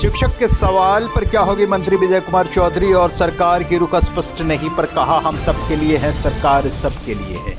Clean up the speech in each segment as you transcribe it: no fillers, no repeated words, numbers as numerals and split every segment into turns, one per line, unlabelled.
शिक्षक के सवाल पर क्या होगी मंत्री विजय कुमार चौधरी और सरकार की रुख स्पष्ट नहीं, पर कहा हम सबके लिए है, सरकार सबके लिए है।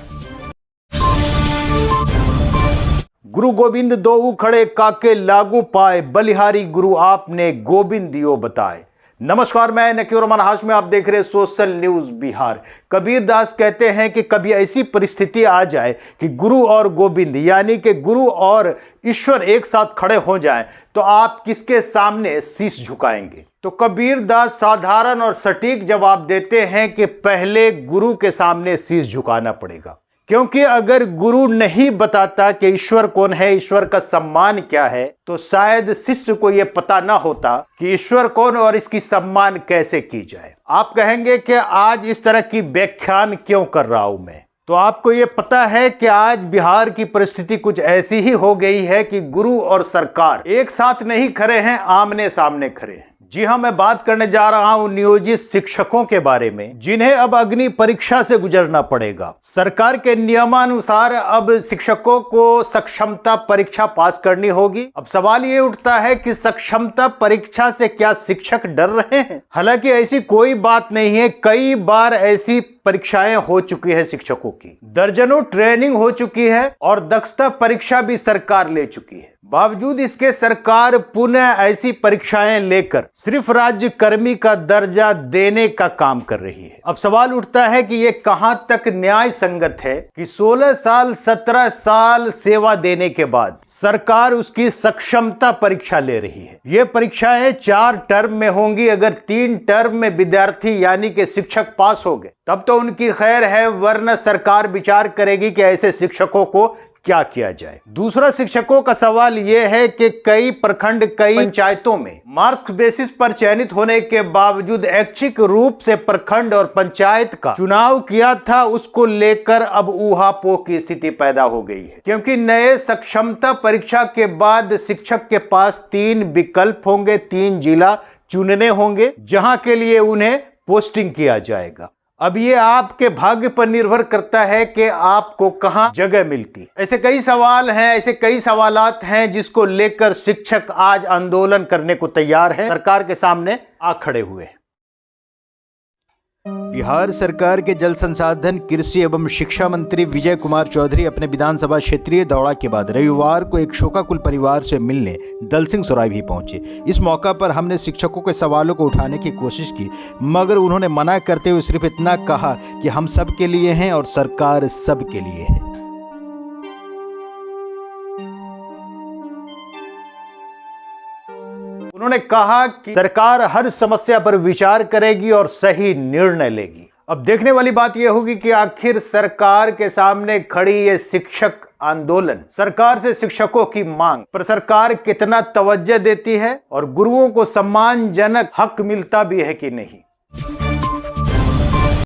गुरु गोविंद दोऊ खड़े काके लागू पाए, बलिहारी गुरु आपने गोविंद दियो बताए। नमस्कार, मैं नकीर रहमान हाशमी, आप देख रहे हैं सोशल न्यूज बिहार। कबीर दास कहते हैं कि कभी ऐसी परिस्थिति आ जाए कि गुरु और गोविंद यानी कि गुरु और ईश्वर एक साथ खड़े हो जाएं, तो आप किसके सामने शीश झुकाएंगे? तो कबीर दास साधारण और सटीक जवाब देते हैं कि पहले गुरु के सामने शीश झुकाना पड़ेगा, क्योंकि अगर गुरु नहीं बताता कि ईश्वर कौन है, ईश्वर का सम्मान क्या है, तो शायद शिष्य को यह पता ना होता कि ईश्वर कौन और इसकी सम्मान कैसे की जाए। आप कहेंगे कि आज इस तरह की व्याख्यान क्यों कर रहा हूं मैं, तो आपको यह पता है कि आज बिहार की परिस्थिति कुछ ऐसी ही हो गई है कि गुरु और सरकार एक साथ नहीं खड़े हैं, आमने सामने खड़े हैं। जी हां, मैं बात करने जा रहा हूं नियोजित शिक्षकों के बारे में, जिन्हें अब अग्नि परीक्षा से गुजरना पड़ेगा। सरकार के नियमानुसार अब शिक्षकों को सक्षमता परीक्षा पास करनी होगी। अब सवाल ये उठता है कि सक्षमता परीक्षा से क्या शिक्षक डर रहे हैं? हालांकि ऐसी कोई बात नहीं है। कई बार ऐसी परीक्षाएं हो चुकी है शिक्षकों की, दर्जनों ट्रेनिंग हो चुकी है और दक्षता परीक्षा भी सरकार ले चुकी है। बावजूद इसके सरकार पुनः ऐसी परीक्षाएं लेकर सिर्फ राज्य कर्मी का दर्जा देने का काम कर रही है। अब सवाल उठता है कि यह कहां तक न्याय संगत है कि 16 साल 17 साल सेवा देने के बाद सरकार उसकी सक्षमता परीक्षा ले रही है। ये परीक्षाएं 4 टर्म में होंगी। अगर 3 टर्म में विद्यार्थी यानी कि शिक्षक पास हो गए तब तो उनकी खैर है, वरना सरकार विचार करेगी कि ऐसे शिक्षकों को क्या किया जाए। दूसरा, शिक्षकों का सवाल यह है कि कई प्रखंड, कई पंचायतों में मार्क्स बेसिस पर चयनित होने के बावजूद ऐच्छिक रूप से प्रखंड और पंचायत का चुनाव किया था, उसको लेकर अब ऊहापोह की स्थिति पैदा हो गई है। क्योंकि नए सक्षमता परीक्षा के बाद शिक्षक के पास 3 विकल्प होंगे, 3 जिला चुनने होंगे जहां के लिए उन्हें पोस्टिंग किया जाएगा। अब ये आपके भाग्य पर निर्भर करता है कि आपको कहां जगह मिलती। ऐसे कई सवाल हैं, ऐसे कई सवालात हैं जिसको लेकर शिक्षक आज आंदोलन करने को तैयार हैं, सरकार के सामने आ खड़े हुए। बिहार सरकार के जल संसाधन, कृषि एवं शिक्षा मंत्री विजय कुमार चौधरी अपने विधानसभा क्षेत्रीय दौरा के बाद रविवार को एक शोकाकुल परिवार से मिलने दलसिंहसराय भी पहुंचे। इस मौका पर हमने शिक्षकों के सवालों को उठाने की कोशिश की, मगर उन्होंने मना करते हुए सिर्फ इतना कहा कि हम सब के लिए हैं और सरकार सब के लिए है। उन्होंने कहा कि सरकार हर समस्या पर विचार करेगी और सही निर्णय लेगी। अब देखने वाली बात यह होगी कि आखिर सरकार के सामने खड़ी ये शिक्षक आंदोलन, सरकार से शिक्षकों की मांग पर सरकार कितना तवज्जो देती है और गुरुओं को सम्मानजनक हक मिलता भी है कि नहीं।